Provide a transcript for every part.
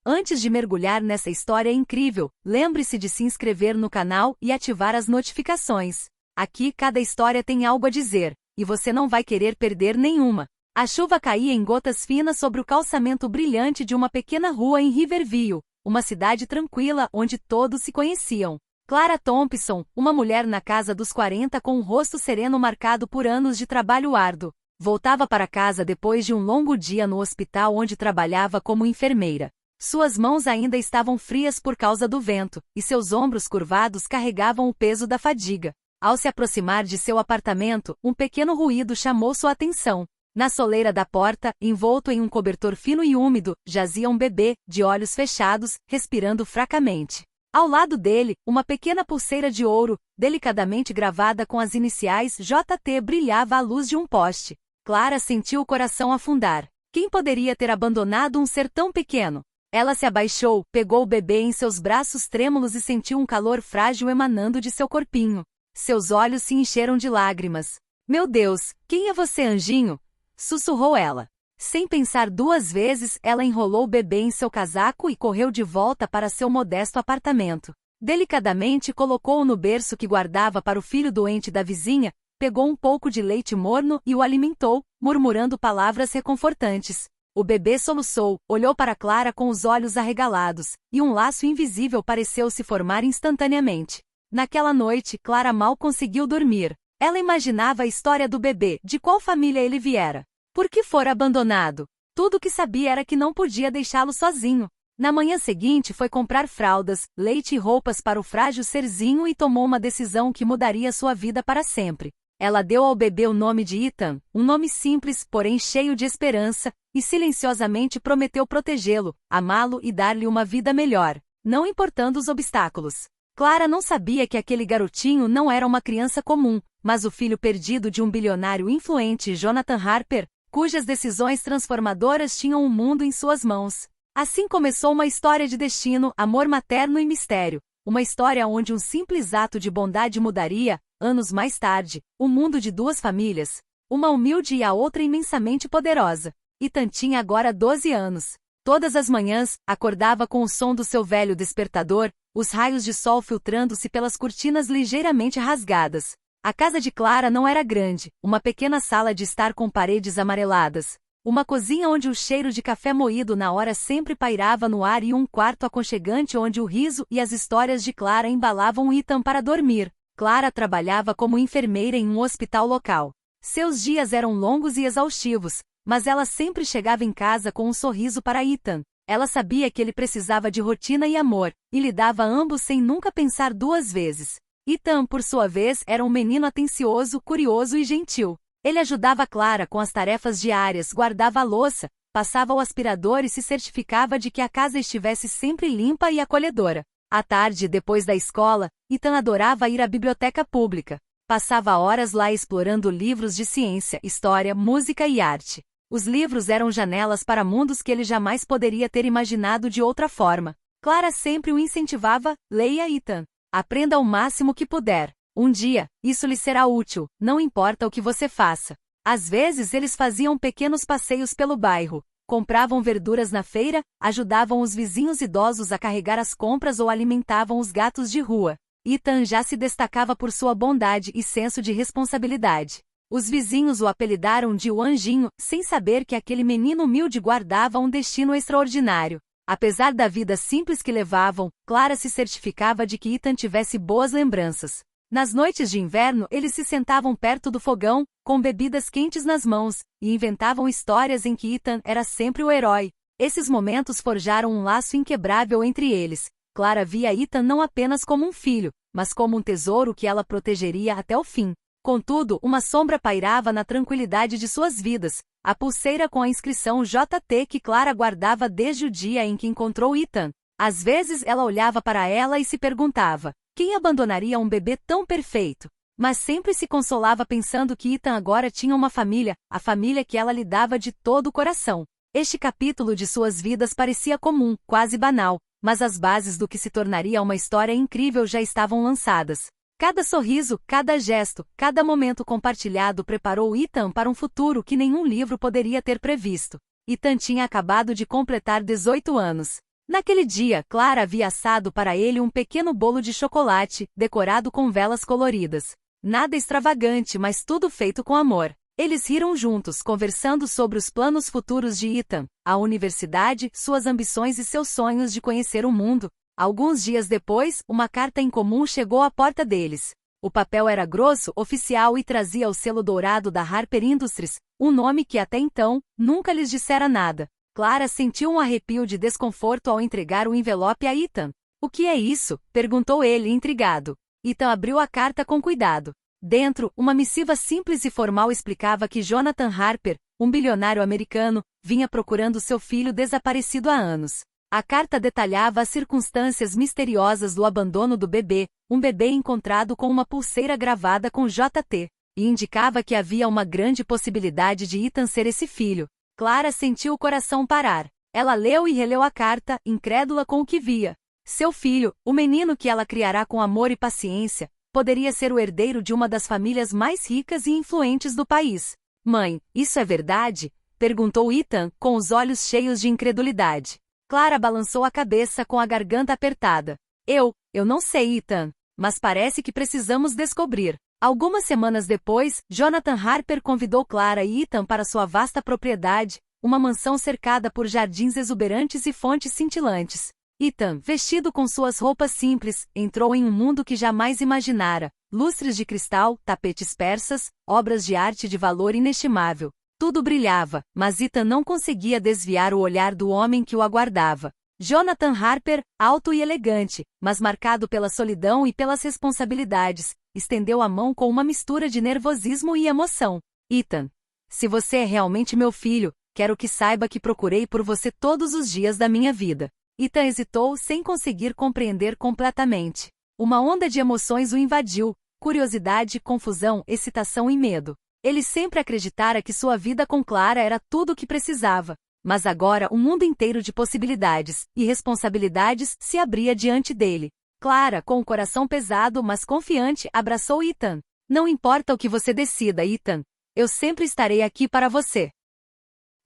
Antes de mergulhar nessa história incrível, lembre-se de se inscrever no canal e ativar as notificações. Aqui cada história tem algo a dizer, e você não vai querer perder nenhuma. A chuva caía em gotas finas sobre o calçamento brilhante de uma pequena rua em Riverview, uma cidade tranquila onde todos se conheciam. Clara Thompson, uma mulher na casa dos 40 com um rosto sereno marcado por anos de trabalho árduo, voltava para casa depois de um longo dia no hospital onde trabalhava como enfermeira. Suas mãos ainda estavam frias por causa do vento, e seus ombros curvados carregavam o peso da fadiga. Ao se aproximar de seu apartamento, um pequeno ruído chamou sua atenção. Na soleira da porta, envolto em um cobertor fino e úmido, jazia um bebê, de olhos fechados, respirando fracamente. Ao lado dele, uma pequena pulseira de ouro, delicadamente gravada com as iniciais JT, brilhava à luz de um poste. Clara sentiu o coração afundar. Quem poderia ter abandonado um ser tão pequeno? Ela se abaixou, pegou o bebê em seus braços trêmulos e sentiu um calor frágil emanando de seu corpinho. Seus olhos se encheram de lágrimas. Meu Deus, quem é você, anjinho? Sussurrou ela. Sem pensar duas vezes, ela enrolou o bebê em seu casaco e correu de volta para seu modesto apartamento. Delicadamente colocou-o no berço que guardava para o filho doente da vizinha, pegou um pouco de leite morno e o alimentou, murmurando palavras reconfortantes. O bebê soluçou, olhou para Clara com os olhos arregalados, e um laço invisível pareceu se formar instantaneamente. Naquela noite, Clara mal conseguiu dormir. Ela imaginava a história do bebê, de qual família ele viera. Por que fora abandonado? Tudo o que sabia era que não podia deixá-lo sozinho. Na manhã seguinte foi comprar fraldas, leite e roupas para o frágil serzinho e tomou uma decisão que mudaria sua vida para sempre. Ela deu ao bebê o nome de Ethan, um nome simples, porém cheio de esperança, e silenciosamente prometeu protegê-lo, amá-lo e dar-lhe uma vida melhor, não importando os obstáculos. Clara não sabia que aquele garotinho não era uma criança comum, mas o filho perdido de um bilionário influente, Jonathan Harper, cujas decisões transformadoras tinham o mundo em suas mãos. Assim começou uma história de destino, amor materno e mistério, uma história onde um simples ato de bondade mudaria, anos mais tarde, o mundo de duas famílias, uma humilde e a outra imensamente poderosa. Ethan tinha agora 12 anos. Todas as manhãs, acordava com o som do seu velho despertador, os raios de sol filtrando-se pelas cortinas ligeiramente rasgadas. A casa de Clara não era grande, uma pequena sala de estar com paredes amareladas, uma cozinha onde o cheiro de café moído na hora sempre pairava no ar e um quarto aconchegante onde o riso e as histórias de Clara embalavam Ethan para dormir. Clara trabalhava como enfermeira em um hospital local. Seus dias eram longos e exaustivos, mas ela sempre chegava em casa com um sorriso para Ethan. Ela sabia que ele precisava de rotina e amor, e lhe dava ambos sem nunca pensar duas vezes. Ethan, por sua vez, era um menino atencioso, curioso e gentil. Ele ajudava Clara com as tarefas diárias, guardava a louça, passava o aspirador e se certificava de que a casa estivesse sempre limpa e acolhedora. À tarde, depois da escola, Ethan adorava ir à biblioteca pública. Passava horas lá explorando livros de ciência, história, música e arte. Os livros eram janelas para mundos que ele jamais poderia ter imaginado de outra forma. Clara sempre o incentivava: leia, Ethan. Aprenda o máximo que puder. Um dia, isso lhe será útil, não importa o que você faça. Às vezes eles faziam pequenos passeios pelo bairro, compravam verduras na feira, ajudavam os vizinhos idosos a carregar as compras ou alimentavam os gatos de rua. Ethan já se destacava por sua bondade e senso de responsabilidade. Os vizinhos o apelidaram de o Anjinho, sem saber que aquele menino humilde guardava um destino extraordinário. Apesar da vida simples que levavam, Clara se certificava de que Ethan tivesse boas lembranças. Nas noites de inverno, eles se sentavam perto do fogão, com bebidas quentes nas mãos, e inventavam histórias em que Ethan era sempre o herói. Esses momentos forjaram um laço inquebrável entre eles. Clara via Ethan não apenas como um filho, mas como um tesouro que ela protegeria até o fim. Contudo, uma sombra pairava na tranquilidade de suas vidas, a pulseira com a inscrição JT que Clara guardava desde o dia em que encontrou Ethan. Às vezes ela olhava para ela e se perguntava: quem abandonaria um bebê tão perfeito? Mas sempre se consolava pensando que Ethan agora tinha uma família, a família que ela lhe dava de todo o coração. Este capítulo de suas vidas parecia comum, quase banal, mas as bases do que se tornaria uma história incrível já estavam lançadas. Cada sorriso, cada gesto, cada momento compartilhado preparou Ethan para um futuro que nenhum livro poderia ter previsto. Ethan tinha acabado de completar 18 anos. Naquele dia, Clara havia assado para ele um pequeno bolo de chocolate, decorado com velas coloridas. Nada extravagante, mas tudo feito com amor. Eles riram juntos, conversando sobre os planos futuros de Ethan, a universidade, suas ambições e seus sonhos de conhecer o mundo. Alguns dias depois, uma carta em comum chegou à porta deles. O papel era grosso, oficial e trazia o selo dourado da Harper Industries, um nome que até então nunca lhes dissera nada. Clara sentiu um arrepio de desconforto ao entregar o envelope a Ethan. "O que é isso?" perguntou ele, intrigado. Ethan abriu a carta com cuidado. Dentro, uma missiva simples e formal explicava que Jonathan Harper, um bilionário americano, vinha procurando seu filho desaparecido há anos. A carta detalhava as circunstâncias misteriosas do abandono do bebê, um bebê encontrado com uma pulseira gravada com JT, e indicava que havia uma grande possibilidade de Ethan ser esse filho. Clara sentiu o coração parar. Ela leu e releu a carta, incrédula com o que via. Seu filho, o menino que ela criará com amor e paciência, poderia ser o herdeiro de uma das famílias mais ricas e influentes do país. "Mãe, isso é verdade?" perguntou Ethan, com os olhos cheios de incredulidade. Clara balançou a cabeça com a garganta apertada. Eu não sei, Ethan, mas parece que precisamos descobrir." Algumas semanas depois, Jonathan Harper convidou Clara e Ethan para sua vasta propriedade, uma mansão cercada por jardins exuberantes e fontes cintilantes. Ethan, vestido com suas roupas simples, entrou em um mundo que jamais imaginara. Lustres de cristal, tapetes persas, obras de arte de valor inestimável. Tudo brilhava, mas Ethan não conseguia desviar o olhar do homem que o aguardava. Jonathan Harper, alto e elegante, mas marcado pela solidão e pelas responsabilidades, estendeu a mão com uma mistura de nervosismo e emoção. "Ethan, se você é realmente meu filho, quero que saiba que procurei por você todos os dias da minha vida." Ethan hesitou sem conseguir compreender completamente. Uma onda de emoções o invadiu, curiosidade, confusão, excitação e medo. Ele sempre acreditara que sua vida com Clara era tudo o que precisava, mas agora um mundo inteiro de possibilidades e responsabilidades se abria diante dele. Clara, com o coração pesado mas confiante, abraçou Ethan. "Não importa o que você decida, Ethan. Eu sempre estarei aqui para você."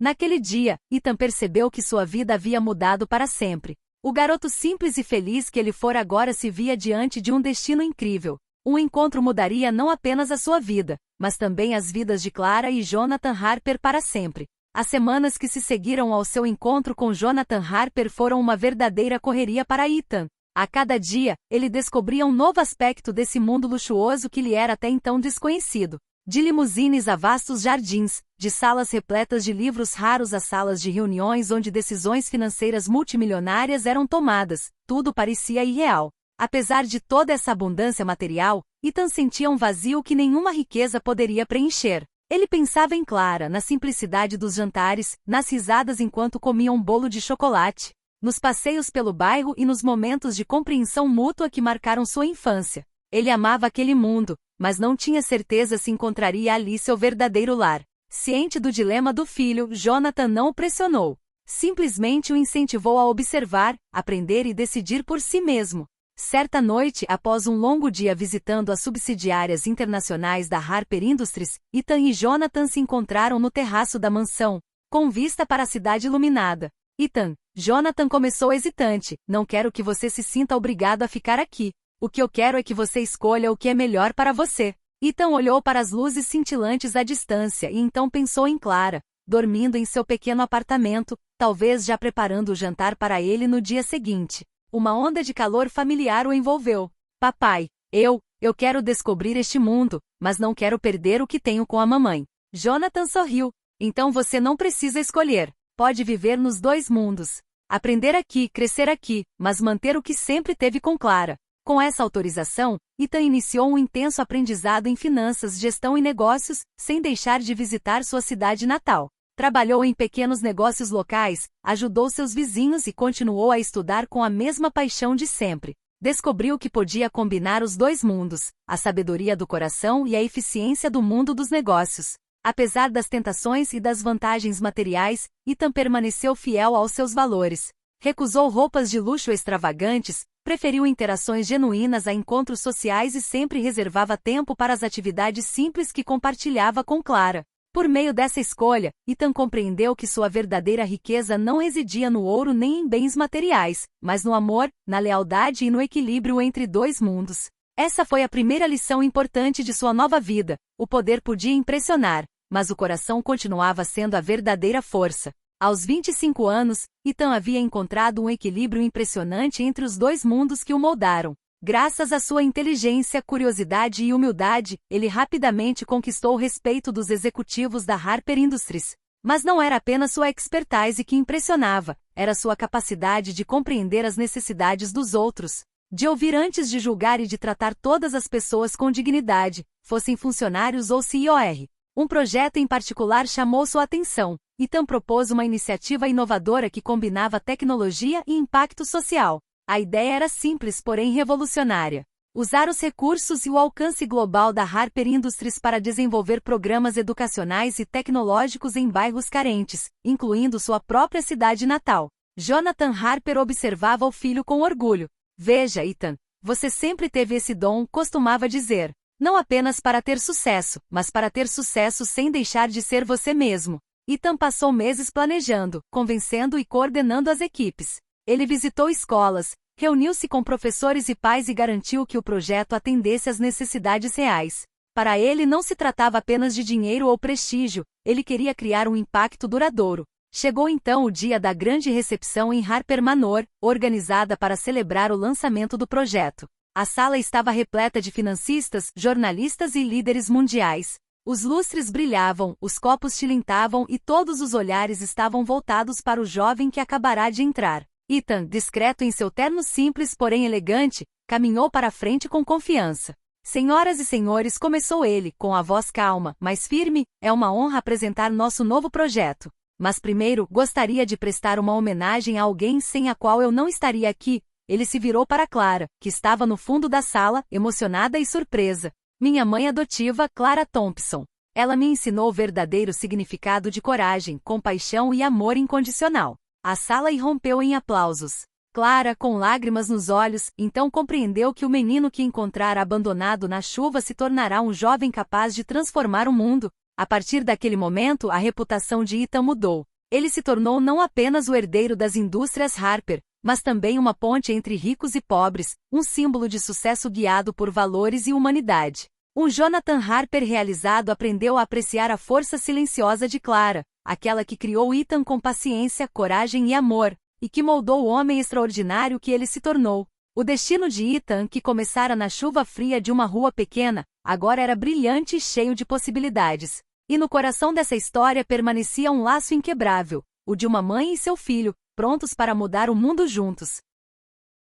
Naquele dia, Ethan percebeu que sua vida havia mudado para sempre. O garoto simples e feliz que ele fora agora se via diante de um destino incrível. Um encontro mudaria não apenas a sua vida, mas também as vidas de Clara e Jonathan Harper para sempre. As semanas que se seguiram ao seu encontro com Jonathan Harper foram uma verdadeira correria para Ethan. A cada dia, ele descobria um novo aspecto desse mundo luxuoso que lhe era até então desconhecido. De limusines a vastos jardins, de salas repletas de livros raros a salas de reuniões onde decisões financeiras multimilionárias eram tomadas, tudo parecia irreal. Apesar de toda essa abundância material, Ethan sentia um vazio que nenhuma riqueza poderia preencher. Ele pensava em Clara, na simplicidade dos jantares, nas risadas enquanto comiam um bolo de chocolate, nos passeios pelo bairro e nos momentos de compreensão mútua que marcaram sua infância. Ele amava aquele mundo, mas não tinha certeza se encontraria ali seu verdadeiro lar. Ciente do dilema do filho, Jonathan não o pressionou. Simplesmente o incentivou a observar, aprender e decidir por si mesmo. Certa noite, após um longo dia visitando as subsidiárias internacionais da Harper Industries, Ethan e Jonathan se encontraram no terraço da mansão, com vista para a cidade iluminada. "Ethan", Jonathan começou hesitante, "não quero que você se sinta obrigado a ficar aqui. O que eu quero é que você escolha o que é melhor para você." Ethan olhou para as luzes cintilantes à distância e então pensou em Clara, dormindo em seu pequeno apartamento, talvez já preparando o jantar para ele no dia seguinte. Uma onda de calor familiar o envolveu. "Papai, eu quero descobrir este mundo, mas não quero perder o que tenho com a mamãe." Jonathan sorriu. "Então você não precisa escolher. Pode viver nos dois mundos. Aprender aqui, crescer aqui, mas manter o que sempre teve com Clara." Com essa autorização, Ethan iniciou um intenso aprendizado em finanças, gestão e negócios, sem deixar de visitar sua cidade natal. Trabalhou em pequenos negócios locais, ajudou seus vizinhos e continuou a estudar com a mesma paixão de sempre. Descobriu que podia combinar os dois mundos, a sabedoria do coração e a eficiência do mundo dos negócios. Apesar das tentações e das vantagens materiais, Ethan permaneceu fiel aos seus valores. Recusou roupas de luxo extravagantes, preferiu interações genuínas a encontros sociais e sempre reservava tempo para as atividades simples que compartilhava com Clara. Por meio dessa escolha, Ethan compreendeu que sua verdadeira riqueza não residia no ouro nem em bens materiais, mas no amor, na lealdade e no equilíbrio entre dois mundos. Essa foi a primeira lição importante de sua nova vida. O poder podia impressionar, mas o coração continuava sendo a verdadeira força. Aos 25 anos, Ethan havia encontrado um equilíbrio impressionante entre os dois mundos que o moldaram. Graças à sua inteligência, curiosidade e humildade, ele rapidamente conquistou o respeito dos executivos da Harper Industries. Mas não era apenas sua expertise que impressionava, era sua capacidade de compreender as necessidades dos outros, de ouvir antes de julgar e de tratar todas as pessoas com dignidade, fossem funcionários ou CEOR. Um projeto em particular chamou sua atenção. Ethan propôs uma iniciativa inovadora que combinava tecnologia e impacto social. A ideia era simples, porém revolucionária. Usar os recursos e o alcance global da Harper Industries para desenvolver programas educacionais e tecnológicos em bairros carentes, incluindo sua própria cidade natal. Jonathan Harper observava o filho com orgulho. Veja, Ethan, você sempre teve esse dom, costumava dizer. Não apenas para ter sucesso, mas para ter sucesso sem deixar de ser você mesmo. Ethan passou meses planejando, convencendo e coordenando as equipes. Ele visitou escolas, reuniu-se com professores e pais e garantiu que o projeto atendesse às necessidades reais. Para ele não se tratava apenas de dinheiro ou prestígio, ele queria criar um impacto duradouro. Chegou então o dia da grande recepção em Harper Manor, organizada para celebrar o lançamento do projeto. A sala estava repleta de financistas, jornalistas e líderes mundiais. Os lustres brilhavam, os copos tilintavam e todos os olhares estavam voltados para o jovem que acabará de entrar. Ethan, discreto em seu terno simples porém elegante, caminhou para a frente com confiança. Senhoras e senhores, começou ele, com a voz calma, mas firme, é uma honra apresentar nosso novo projeto. Mas primeiro, gostaria de prestar uma homenagem a alguém sem a qual eu não estaria aqui. Ele se virou para Clara, que estava no fundo da sala, emocionada e surpresa. Minha mãe adotiva, Clara Thompson. Ela me ensinou o verdadeiro significado de coragem, compaixão e amor incondicional. A sala irrompeu em aplausos. Clara, com lágrimas nos olhos, então compreendeu que o menino que encontrara abandonado na chuva se tornará um jovem capaz de transformar o mundo. A partir daquele momento, a reputação de Ethan mudou. Ele se tornou não apenas o herdeiro das indústrias Harper, mas também uma ponte entre ricos e pobres, um símbolo de sucesso guiado por valores e humanidade. Um Jonathan Harper realizado aprendeu a apreciar a força silenciosa de Clara, aquela que criou Ethan com paciência, coragem e amor, e que moldou o homem extraordinário que ele se tornou. O destino de Ethan, que começara na chuva fria de uma rua pequena, agora era brilhante e cheio de possibilidades. E no coração dessa história permanecia um laço inquebrável, o de uma mãe e seu filho, prontos para mudar o mundo juntos.